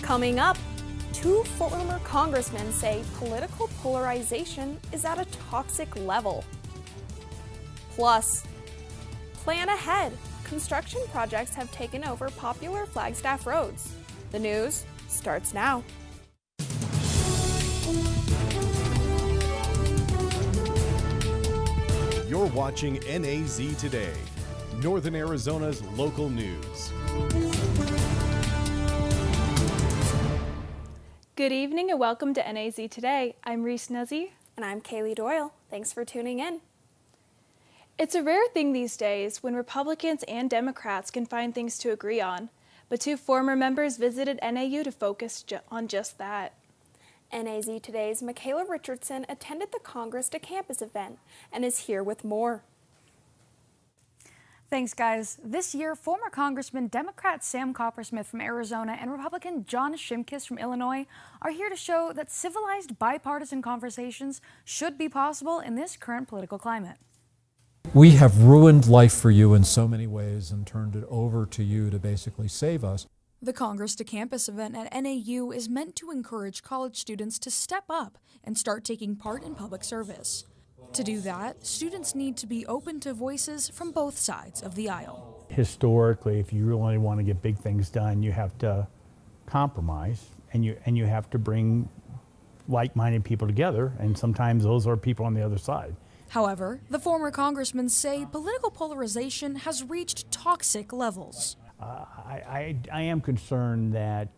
Coming up, two former congressmen say political polarization is at a toxic level. Plus, plan ahead. Construction projects have taken over popular Flagstaff roads. The news starts now. You're watching NAZ Today, Northern Arizona's local news. Good evening and welcome to NAZ Today. I'm Reese Nuzzi. And I'm Kaylee Doyle. Thanks for tuning in. It's a rare thing these days when Republicans and Democrats can find things to agree on, but two former members visited NAU to focus on just that. NAZ Today's Michaela Richardson attended the Congress to Campus event and is here with more. Thanks, guys. This year, former Congressman Democrat Sam Coppersmith from Arizona and Republican John Shimkus from Illinois are here to show that civilized bipartisan conversations should be possible in this current political climate. We have ruined life for you in so many ways and turned it over to you to basically save us. The Congress to Campus event at NAU is meant to encourage college students to step up and start taking part in public service. To do that, students need to be open to voices from both sides of the aisle. Historically, if you really want to get big things done, you have to compromise and you have to bring like-minded people together, and sometimes those are people on the other side. However, the former congressmen say political polarization has reached toxic levels. I am concerned that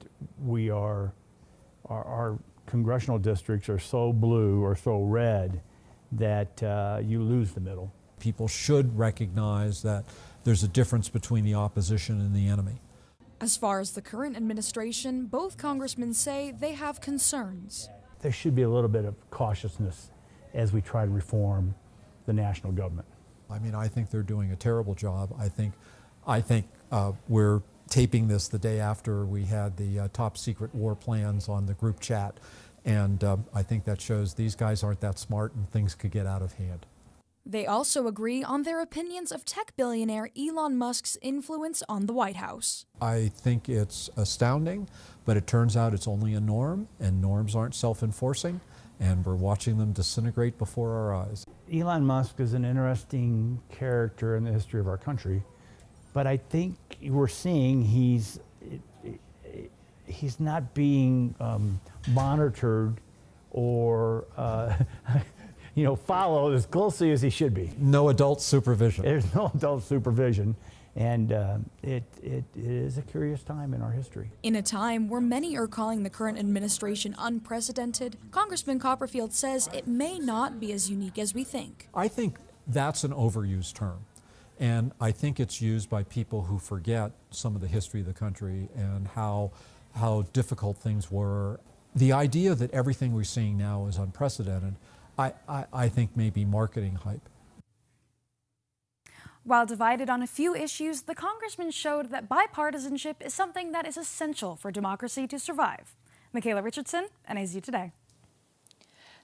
our congressional districts are so blue or so red that you lose the middle. People should recognize that there's a difference between the opposition and the enemy. As far as the current administration, both congressmen say they have concerns. There should be a little bit of cautiousness as we try to reform the national government. I mean, I think they're doing a terrible job. I think we're taping this the day after we had the top secret war plans on the group chat. And I think that shows these guys aren't that smart and things could get out of hand. They also agree on their opinions of tech billionaire Elon Musk's influence on the White House. I think it's astounding, but it turns out it's only a norm, and norms aren't self-enforcing, and we're watching them disintegrate before our eyes. Elon Musk is an interesting character in the history of our country, but I think we're seeing he's not being monitored or followed as closely as he should be. No adult supervision. There's no adult supervision, and it is a curious time in our history. In a time where many are calling the current administration unprecedented, Congressman Copperfield says it may not be as unique as we think. I think that's an overused term. And I think it's used by people who forget some of the history of the country and how difficult things were. The idea that everything we're seeing now is unprecedented, I think may be marketing hype. While divided on a few issues, the congressman showed that bipartisanship is something that is essential for democracy to survive. Michaela Richardson, NAZ Today.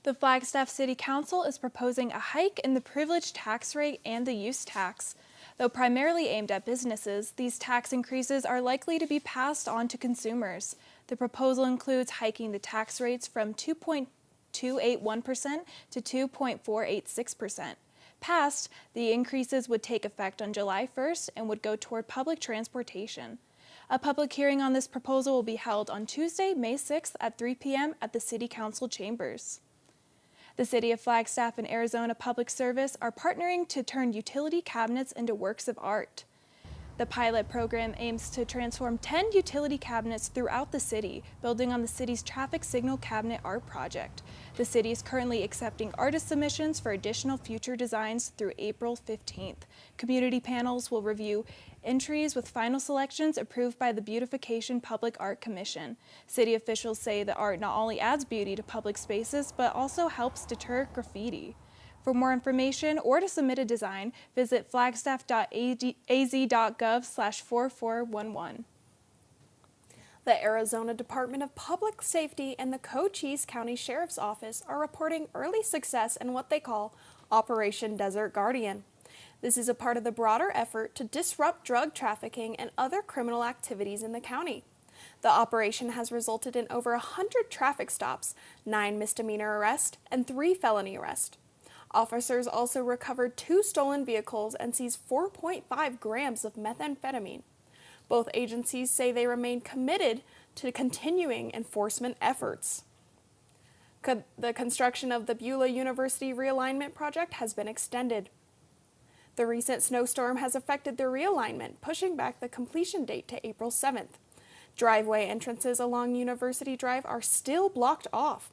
The Flagstaff City Council is proposing a hike in the privilege tax rate and the use tax. Though primarily aimed at businesses, these tax increases are likely to be passed on to consumers. The proposal includes hiking the tax rates from 2.281% to 2.486%. Passed, the increases would take effect on July 1st and would go toward public transportation. A public hearing on this proposal will be held on Tuesday, May 6th at 3 p.m. at the City Council chambers. The City of Flagstaff and Arizona Public Service are partnering to turn utility cabinets into works of art. The pilot program aims to transform 10 utility cabinets throughout the city, building on the city's traffic signal cabinet art project. The city is currently accepting artist submissions for additional future designs through April 15th. Community panels will review entries with final selections approved by the Beautification Public Art Commission. City officials say the art not only adds beauty to public spaces, but also helps deter graffiti. For more information or to submit a design, visit flagstaff.az.gov/4411. The Arizona Department of Public Safety and the Cochise County Sheriff's Office are reporting early success in what they call Operation Desert Guardian. This is a part of the broader effort to disrupt drug trafficking and other criminal activities in the county. The operation has resulted in over 100 traffic stops, 9 misdemeanor arrests, and 3 felony arrests. Officers also recovered 2 stolen vehicles and seized 4.5 grams of methamphetamine. Both agencies say they remain committed to continuing enforcement efforts. The construction of the Beulah University realignment project has been extended. The recent snowstorm has affected the realignment, pushing back the completion date to April 7th. Driveway entrances along University Drive are still blocked off.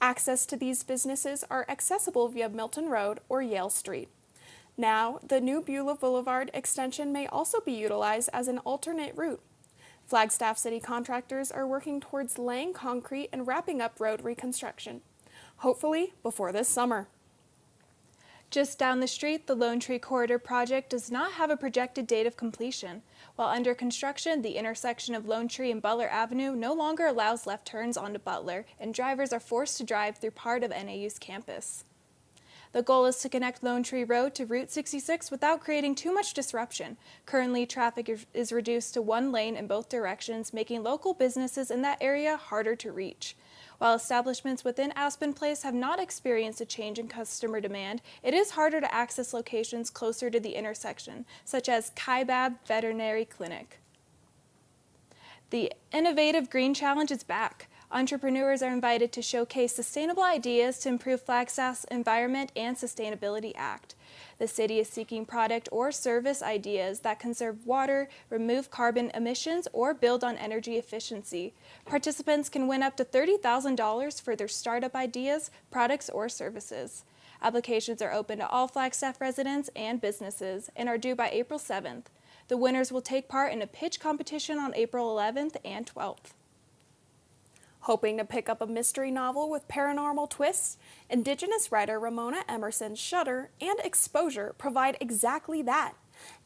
Access to these businesses are accessible via Milton Road or Yale Street. Now, the new Beulah Boulevard extension may also be utilized as an alternate route. Flagstaff City contractors are working towards laying concrete and wrapping up road reconstruction, hopefully before this summer. Just down the street, the Lone Tree Corridor project does not have a projected date of completion. While under construction, the intersection of Lone Tree and Butler Avenue no longer allows left turns onto Butler, and drivers are forced to drive through part of NAU's campus. The goal is to connect Lone Tree Road to Route 66 without creating too much disruption. Currently, traffic is reduced to 1 lane in both directions, making local businesses in that area harder to reach. While establishments within Aspen Place have not experienced a change in customer demand, it is harder to access locations closer to the intersection, such as Kaibab Veterinary Clinic. The Innovative Green Challenge is back. Entrepreneurs are invited to showcase sustainable ideas to improve Flagstaff's Environment and Sustainability Act. The city is seeking product or service ideas that conserve water, remove carbon emissions, or build on energy efficiency. Participants can win up to $30,000 for their startup ideas, products, or services. Applications are open to all Flagstaff residents and businesses and are due by April 7th. The winners will take part in a pitch competition on April 11th and 12th. Hoping to pick up a mystery novel with paranormal twists? Indigenous writer Ramona Emerson's Shudder and Exposure provide exactly that.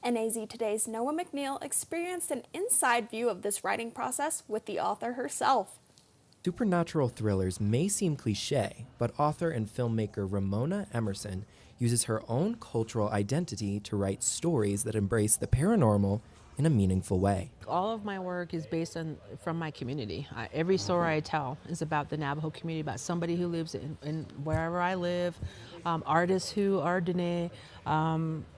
NAZ Today's Noah McNeil experienced an inside view of this writing process with the author herself. Supernatural thrillers may seem cliché, but author and filmmaker Ramona Emerson uses her own cultural identity to write stories that embrace the paranormal in a meaningful way. All of my work is based from my community. Every story I tell is about the Navajo community, about somebody who lives in wherever I live, artists who are Dene.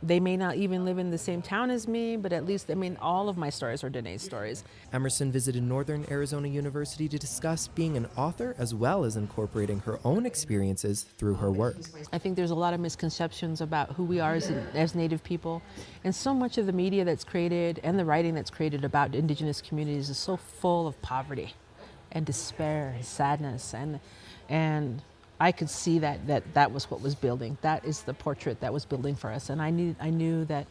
They may not even live in the same town as me, but at least, all of my stories are Dene's stories. Emerson visited Northern Arizona University to discuss being an author as well as incorporating her own experiences through her work. I think there's a lot of misconceptions about who we are as Native people, and so much of the media that's created and the writing that's created about Indigenous communities is so full of poverty and despair and sadness, and I could see that was what was building. That is the portrait that was building for us, and I knew that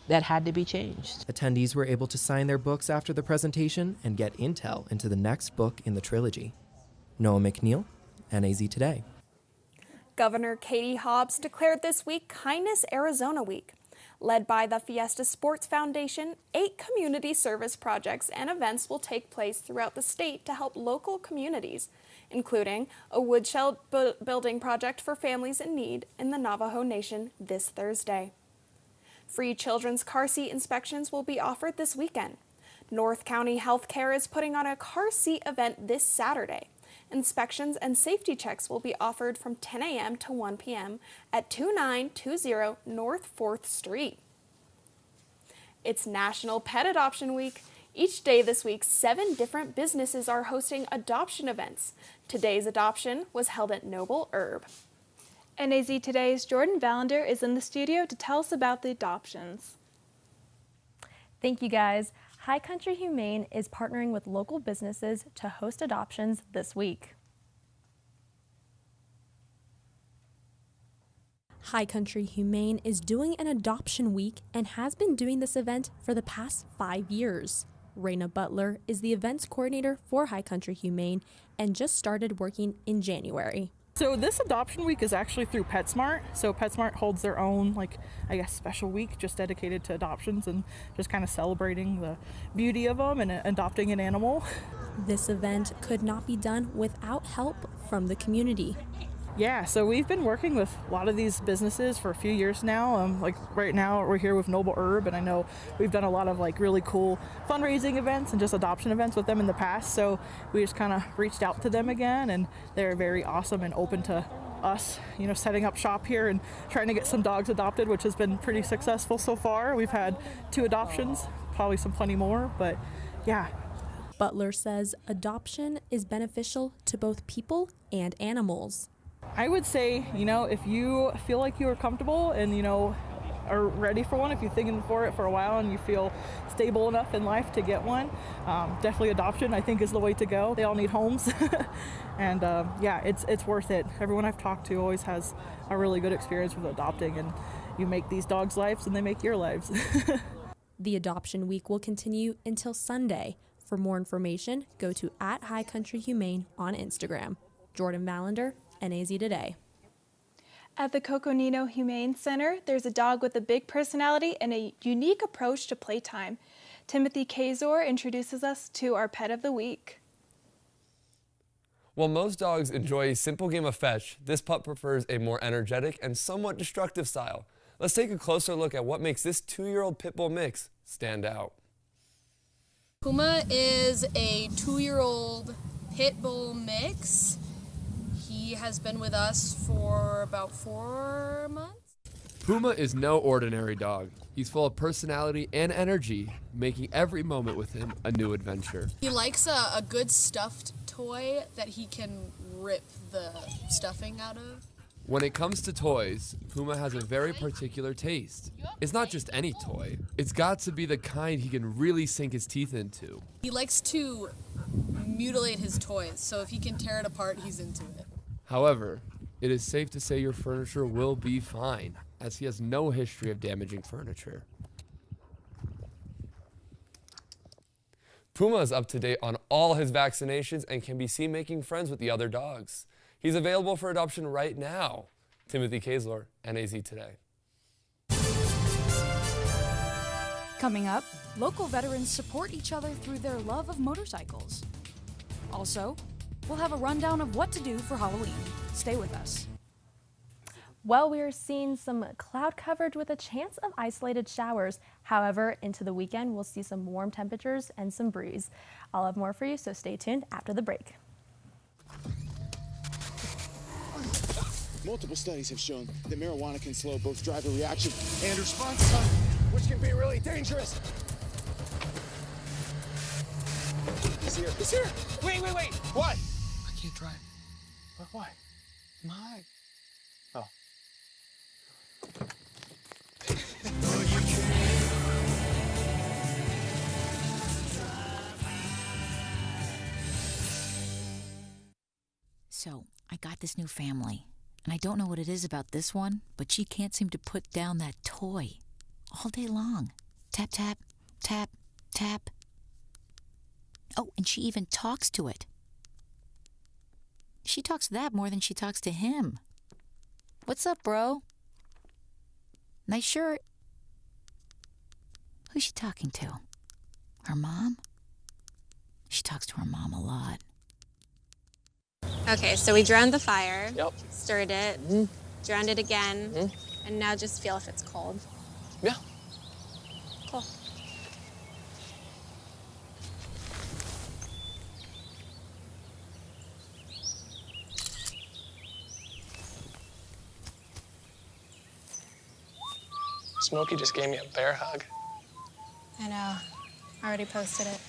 had to be changed. Attendees were able to sign their books after the presentation and get intel into the next book in the trilogy. Noah McNeil, NAZ Today. Governor Katie Hobbs declared this week Kindness Arizona Week. Led by the Fiesta Sports Foundation, 8 community service projects and events will take place throughout the state to help local communities, including a woodshed building project for families in need in the Navajo Nation this Thursday. Free children's car seat inspections will be offered this weekend. North County Healthcare is putting on a car seat event this Saturday. Inspections and safety checks will be offered from 10 a.m. to 1 p.m. at 2920 North 4th Street. It's National Pet Adoption Week. Each day this week, 7 different businesses are hosting adoption events. Today's adoption was held at Noble Herb. NAZ Today's Jordan Valander is in the studio to tell us about the adoptions. Thank you, guys. High Country Humane is partnering with local businesses to host adoptions this week. High Country Humane is doing an adoption week and has been doing this event for the past 5 years. Raina Butler is the events coordinator for High Country Humane and just started working in January. So this adoption week is actually through PetSmart. So PetSmart holds their own, special week just dedicated to adoptions and just kind of celebrating the beauty of them and adopting an animal. This event could not be done without help from the community. Yeah, so we've been working with a lot of these businesses for a few years now. Like right now we're here with Noble Herb, and I know we've done a lot of like really cool fundraising events and just adoption events with them in the past. So we just kind of reached out to them again, and they're very awesome and open to us, setting up shop here and trying to get some dogs adopted, which has been pretty successful so far. We've had 2 adoptions, probably plenty more, but yeah. Butler says adoption is beneficial to both people and animals. I would say, if you feel like you are comfortable and, are ready for one, if you're thinking for it for a while and you feel stable enough in life to get one, definitely adoption, I think, is the way to go. They all need homes. And yeah, it's worth it. Everyone I've talked to always has a really good experience with adopting, and you make these dogs' lives and they make your lives. The adoption week will continue until Sunday. For more information, go to @HighCountryHumane on Instagram. Jordan Valander, NAZ Today. At the Coconino Humane Center, there's a dog with a big personality and a unique approach to playtime. Timothy Kazor introduces us to our pet of the week. While most dogs enjoy a simple game of fetch, this pup prefers a more energetic and somewhat destructive style. Let's take a closer look at what makes this 2-year-old pit bull mix stand out. Puma is a 2-year-old pit bull mix. He has been with us for about 4 months. Puma is no ordinary dog. He's full of personality and energy, making every moment with him a new adventure. He likes a good stuffed toy that he can rip the stuffing out of. When it comes to toys, Puma has a very particular taste. It's not just any toy. It's got to be the kind he can really sink his teeth into. He likes to mutilate his toys, so if he can tear it apart, he's into it. However, it is safe to say your furniture will be fine, as he has no history of damaging furniture. Puma is up to date on all his vaccinations and can be seen making friends with the other dogs. He's available for adoption right now. Timothy Kazor, NAZ Today. Coming up, local veterans support each other through their love of motorcycles. Also, we'll have a rundown of what to do for Halloween. Stay with us. Well, we are seeing some cloud coverage with a chance of isolated showers. However, into the weekend, we'll see some warm temperatures and some breeze. I'll have more for you, so stay tuned after the break. Multiple studies have shown that marijuana can slow both driver reaction and response time, which can be really dangerous. He's here. He's here. Wait. What? I can't drive. Why? My. Oh. So, I got this new family, and I don't know what it is about this one, but she can't seem to put down that toy all day long. Tap, tap, tap, tap. Oh, and she even talks to it. She talks to that more than she talks to him. What's up, bro? Nice shirt. Who's she talking to? Her mom? She talks to her mom a lot. Okay, so we drowned the fire, Yep. stirred it, drowned it again, and now just feel if it's cold. Yeah. Cool. Smokey just gave me a bear hug. I know. I already posted it.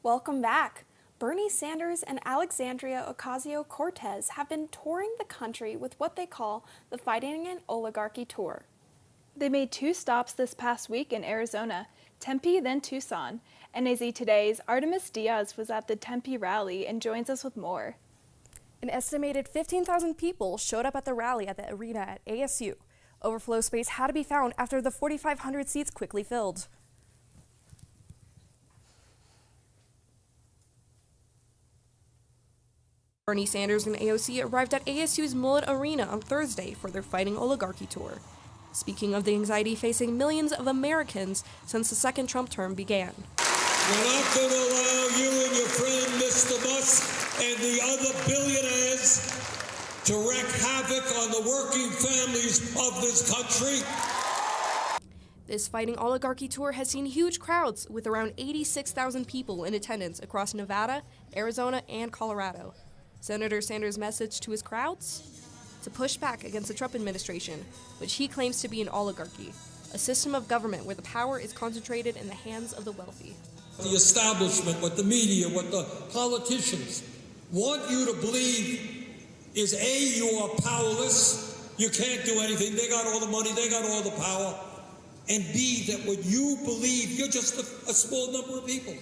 Welcome back. Bernie Sanders and Alexandria Ocasio-Cortez have been touring the country with what they call the Fighting an Oligarchy Tour. They made 2 stops this past week in Arizona, Tempe, then Tucson. NAZ Today's Artemis Diaz was at the Tempe rally and joins us with more. An estimated 15,000 people showed up at the rally at the arena at ASU. Overflow space had to be found after the 4,500 seats quickly filled. Bernie Sanders and AOC arrived at ASU's Mullet Arena on Thursday for their Fighting Oligarchy tour. Speaking of the anxiety facing millions of Americans since the second Trump term began. We're not going to allow you and your friend Mr. Musk and the other billionaires to wreak havoc on the working families of this country. This Fighting Oligarchy tour has seen huge crowds with around 86,000 people in attendance across Nevada, Arizona, and Colorado. Senator Sanders' message to his crowds? To push back against the Trump administration, which he claims to be an oligarchy, a system of government where the power is concentrated in the hands of the wealthy. The establishment, what the media, what the politicians want you to believe is A, you are powerless, you can't do anything, they got all the money, they got all the power, and B, that what you believe, you're just a small number of people.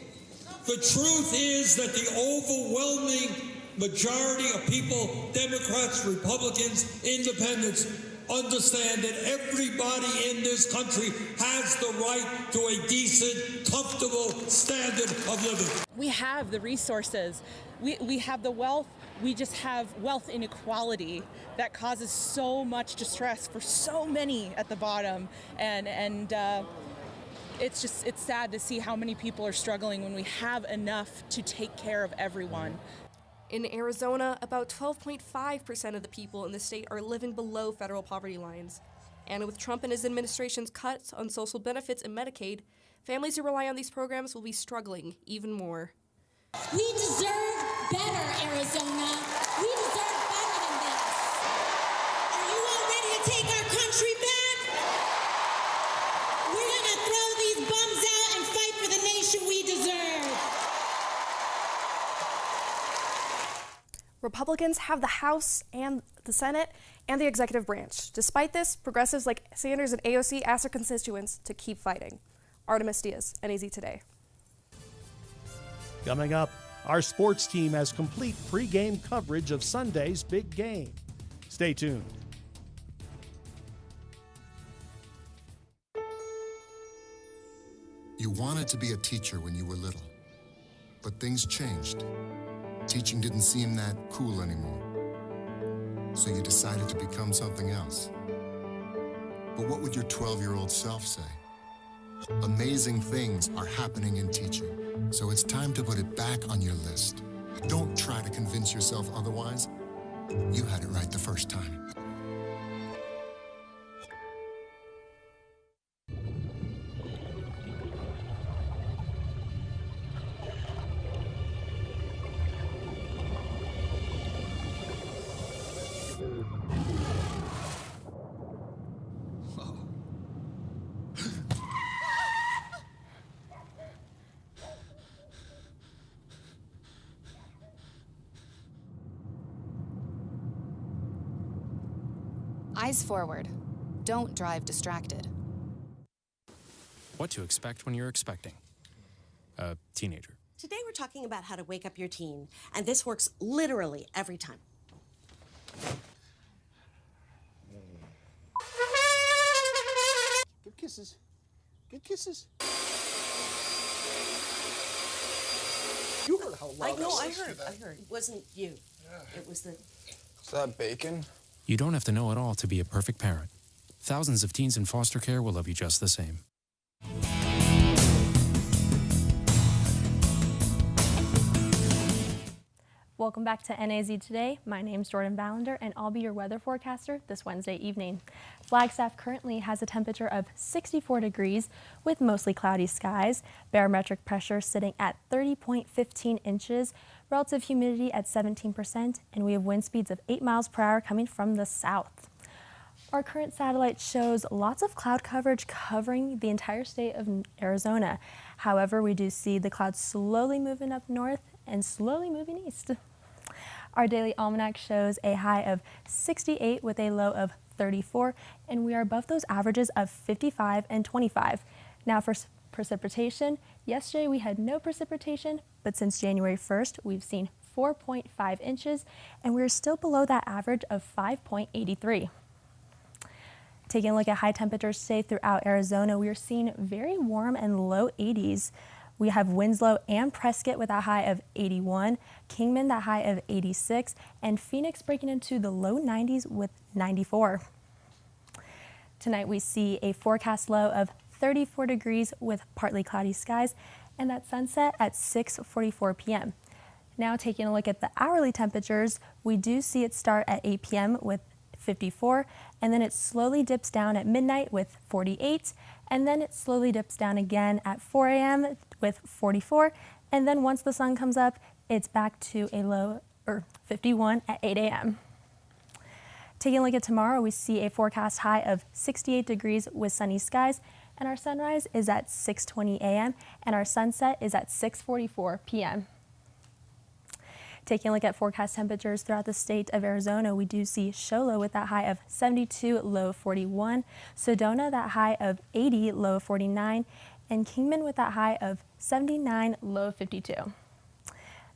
The truth is that the overwhelming majority of people, Democrats, Republicans, Independents, understand that everybody in this country has the right to a decent, comfortable standard of living. We have the resources, we have the wealth, we just have wealth inequality that causes so much distress for so many at the bottom, and it's sad to see how many people are struggling when we have enough to take care of everyone. In Arizona, about 12.5% of the people in the state are living below federal poverty lines. And with Trump and his administration's cuts on social benefits and Medicaid, families who rely on these programs will be struggling even more. We deserve better, Arizona. We deserve better than this. Are you all ready to take our country back? We're going to throw these bums out and fight for the nation we deserve. Republicans have the House and the Senate and the executive branch. Despite this, progressives like Sanders and AOC ask their constituents to keep fighting. Artemis Diaz, NAZ Today. Coming up, our sports team has complete pregame coverage of Sunday's big game. Stay tuned. You wanted to be a teacher when you were little, but things changed. Teaching didn't seem that cool anymore, so you decided to become something else. But what would your 12-year-old self say? Amazing things are happening in teaching, so it's time to put it back on your list. Don't try to convince yourself otherwise. You had it right the first time. Eyes forward. Don't drive distracted. What to expect when you're expecting a teenager. Today we're talking about how to wake up your teen, and this works literally every time. Give kisses. Give kisses. You heard how loud I heard. It wasn't you. Yeah. It was the... Is that bacon? You don't have to know it all to be a perfect parent. Thousands of teens in foster care will love you just the same. Welcome back to NAZ Today. My name's Jordan Ballander, and I'll be your weather forecaster this Wednesday evening. Flagstaff currently has a temperature of 64 degrees with mostly cloudy skies, barometric pressure sitting at 30.15 inches, relative humidity at 17%, and we have wind speeds of 8 miles per hour coming from the south. Our current satellite shows lots of cloud coverage covering the entire state of Arizona. However, we do see the clouds slowly moving up north and slowly moving east. Our daily almanac shows a high of 68 with a low of 34, and we are above those averages of 55 and 25. Now for precipitation, yesterday we had no precipitation, but since January 1st, we've seen 4.5 inches, and we're still below that average of 5.83. Taking a look at high temperatures today throughout Arizona, we are seeing very warm and low 80s. We have Winslow and Prescott with a high of 81, Kingman that high of 86, and Phoenix breaking into the low 90s with 94. Tonight we see a forecast low of 34 degrees with partly cloudy skies, and that sunset at 6:44 p.m. Now taking a look at the hourly temperatures, we do see it start at 8 p.m. with 54, and then it slowly dips down at midnight with 48, and then it slowly dips down again at 4 a.m. with 44, and then once the sun comes up, it's back to a low, 51 at 8 a.m. Taking a look at tomorrow, we see a forecast high of 68 degrees with sunny skies, and our sunrise is at 6:20 a.m. and our sunset is at 6:44 p.m. Taking a look at forecast temperatures throughout the state of Arizona, we do see Show Low with that high of 72, low 41, Sedona that high of 80, low 49, and Kingman with that high of 79, low 52.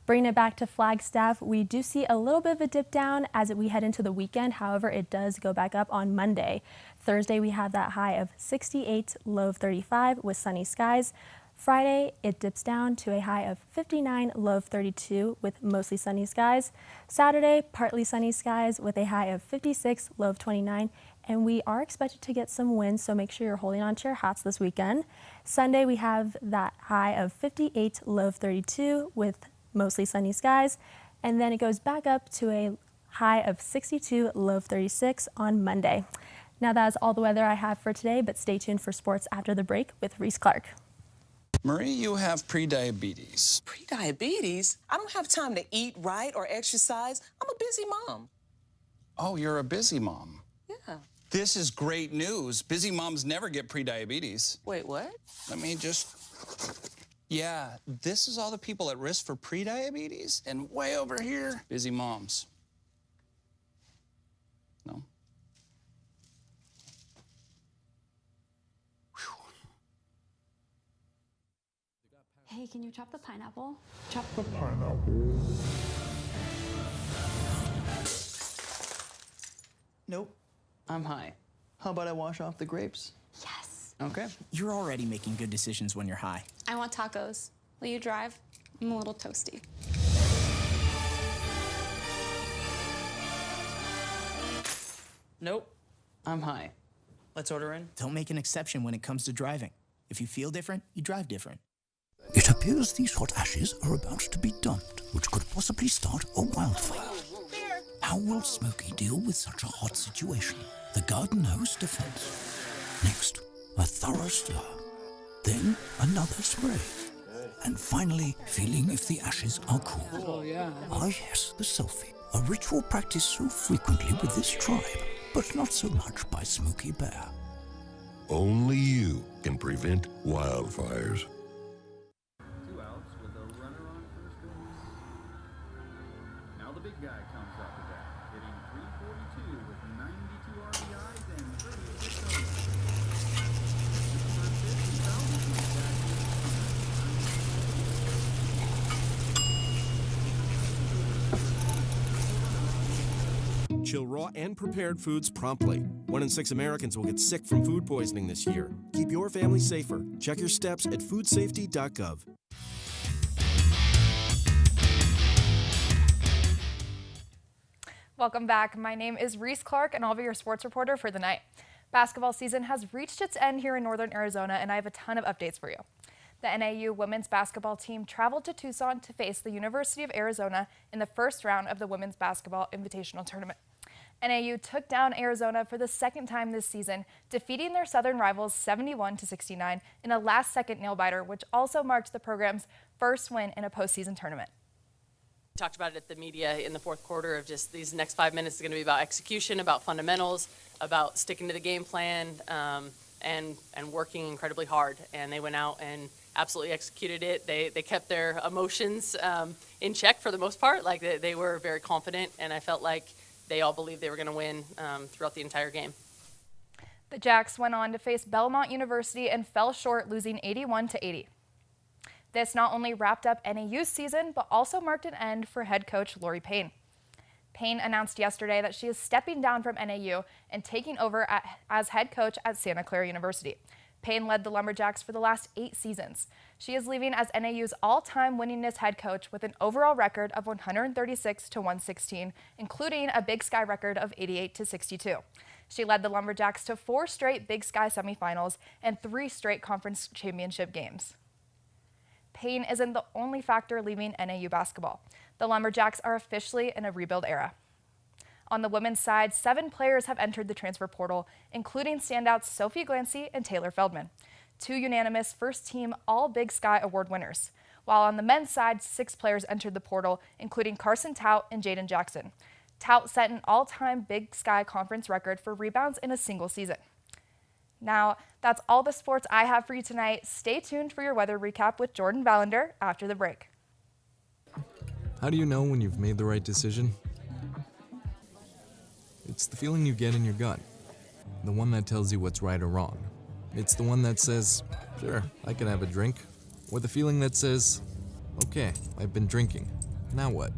Bringing it back to Flagstaff, we do see a little bit of a dip down as we head into the weekend. However, it does go back up on Monday. Thursday, we have that high of 68, low of 35 with sunny skies. Friday, it dips down to a high of 59, low of 32 with mostly sunny skies. Saturday, partly sunny skies with a high of 56, low of 29. And we are expected to get some wind, so make sure you're holding on to your hats this weekend. Sunday, we have that high of 58, low of 32 with mostly sunny skies, and then it goes back up to a high of 62, low of 36 on Monday. Now that is all the weather I have for today, but stay tuned for sports after the break with Reese Clark. Marie, you have prediabetes. Prediabetes? I don't have time to eat right or exercise. I'm a busy mom. Oh, you're a busy mom. Yeah. This is great news. Busy moms never get prediabetes. Wait, what? Let me just... Yeah, this is all the people at risk for prediabetes, and way over here, busy moms. No? Hey, can you chop the pineapple? Chop the pineapple. Nope, I'm high. How about I wash off the grapes? Yes. Okay. You're already making good decisions when you're high. I want tacos. Will you drive? I'm a little toasty. Nope, I'm high. Let's order in. Don't make an exception when it comes to driving. If you feel different, you drive different. It appears these hot ashes are about to be dumped, which could possibly start a wildfire. How will Smokey deal with such a hot situation? The garden hose defense. Next, a thorough stir. Then another spray. And finally, feeling if the ashes are cool. Oh, yeah. Ah, yes, the selfie. A ritual practiced so frequently with this tribe, but not so much by Smokey Bear. Only you can prevent wildfires. 2 outs with a runner on first base. Now the big guy comes up to bat, hitting .342 with 92 RBIs and 36 homers. Chill raw and prepared foods promptly. 1 in 6 Americans will get sick from food poisoning this year. Keep your family safer. Check your steps at foodsafety.gov. Welcome back. My name is Reese Clark, and I'll be your sports reporter for the night. Basketball season has reached its end here in northern Arizona, and I have a ton of updates for you. The NAU women's basketball team traveled to Tucson to face the University of Arizona in the first round of the Women's Basketball Invitational Tournament. NAU took down Arizona for the second time this season, defeating their southern rivals 71-69 in a last-second nail-biter, which also marked the program's first win in a postseason tournament. We talked about it at the media in the fourth quarter of just these next 5 minutes is going to be about execution, about fundamentals, about sticking to the game plan, and working incredibly hard. And they went out and absolutely executed it. They kept their emotions in check for the most part. Like they were very confident, and I felt like they all believed they were going to win throughout the entire game. The Jacks went on to face Belmont University and fell short, losing 81-80. This not only wrapped up NAU's season, but also marked an end for head coach Lori Payne. Payne announced yesterday that she is stepping down from NAU and taking over as head coach at Santa Clara University. Payne led the Lumberjacks for the last 8 seasons. She is leaving as NAU's all-time winningest head coach with an overall record of 136-116, including a Big Sky record of 88-62. She led the Lumberjacks to 4 straight Big Sky semifinals and 3 straight conference championship games. Pain isn't the only factor leaving NAU basketball. The Lumberjacks are officially in a rebuild era. On the women's side, 7 players have entered the transfer portal, including standouts Sophie Glancy and Taylor Feldman, 2 unanimous first-team All-Big Sky Award winners. While on the men's side, 6 players entered the portal, including Carson Tout and Jaden Jackson. Tout set an all-time Big Sky Conference record for rebounds in a single season. Now, that's all the sports I have for you tonight. Stay tuned for your weather recap with Jordan Vallander after the break. How do you know when you've made the right decision? It's the feeling you get in your gut. The one that tells you what's right or wrong. It's the one that says, sure, I can have a drink. Or the feeling that says, okay, I've been drinking. Now what?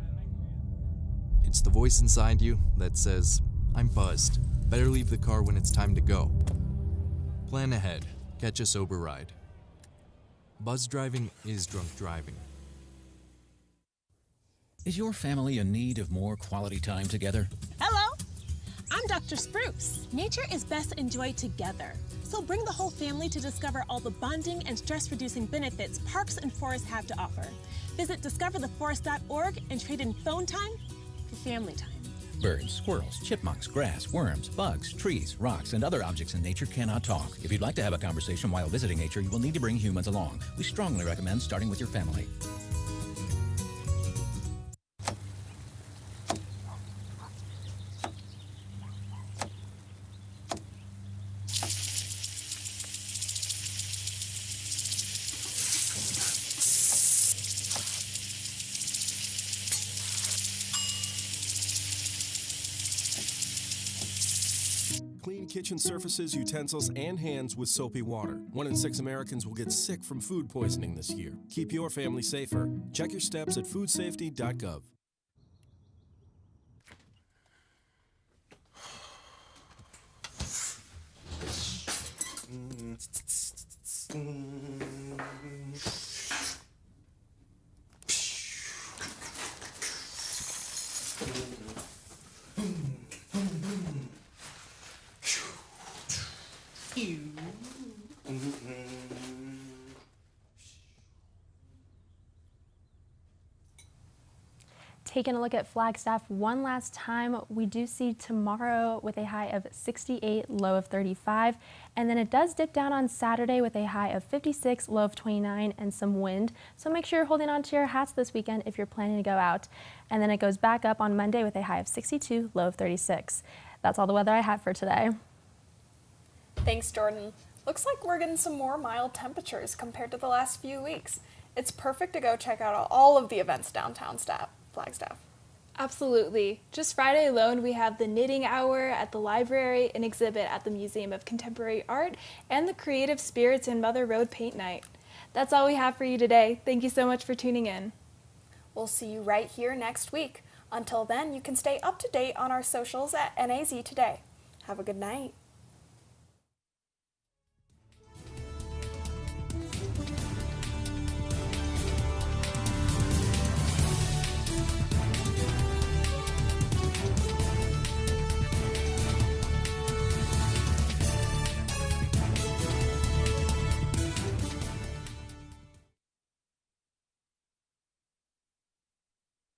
It's the voice inside you that says, I'm buzzed. Better leave the car when it's time to go. Plan ahead. Catch a sober ride. Buzz driving is drunk driving. Is your family in need of more quality time together? Hello, I'm Dr. Spruce. Nature is best enjoyed together. So bring the whole family to discover all the bonding and stress-reducing benefits parks and forests have to offer. Visit discovertheforest.org and trade in phone time for family time. Birds, squirrels, chipmunks, grass, worms, bugs, trees, rocks, and other objects in nature cannot talk. If you'd like to have a conversation while visiting nature, you will need to bring humans along. We strongly recommend starting with your family. Clean kitchen surfaces, utensils, and hands with soapy water. 1 in 6 Americans will get sick from food poisoning this year. Keep your family safer. Check your steps at foodsafety.gov. Taking a look at Flagstaff one last time, we do see tomorrow with a high of 68, low of 35, and then it does dip down on Saturday with a high of 56, low of 29, and some wind. So make sure you're holding on to your hats this weekend if you're planning to go out. And then it goes back up on Monday with a high of 62, low of 36. That's all the weather I have for today. Thanks, Jordan. Looks like we're getting some more mild temperatures compared to the last few weeks. It's perfect to go check out all of the events downtown Flagstaff. Absolutely. Just Friday alone, we have the Knitting Hour at the library, an exhibit at the Museum of Contemporary Art, and the Creative Spirits and Mother Road Paint Night. That's all we have for you today. Thank you so much for tuning in. We'll see you right here next week. Until then, you can stay up to date on our socials at NAZ Today. Have a good night.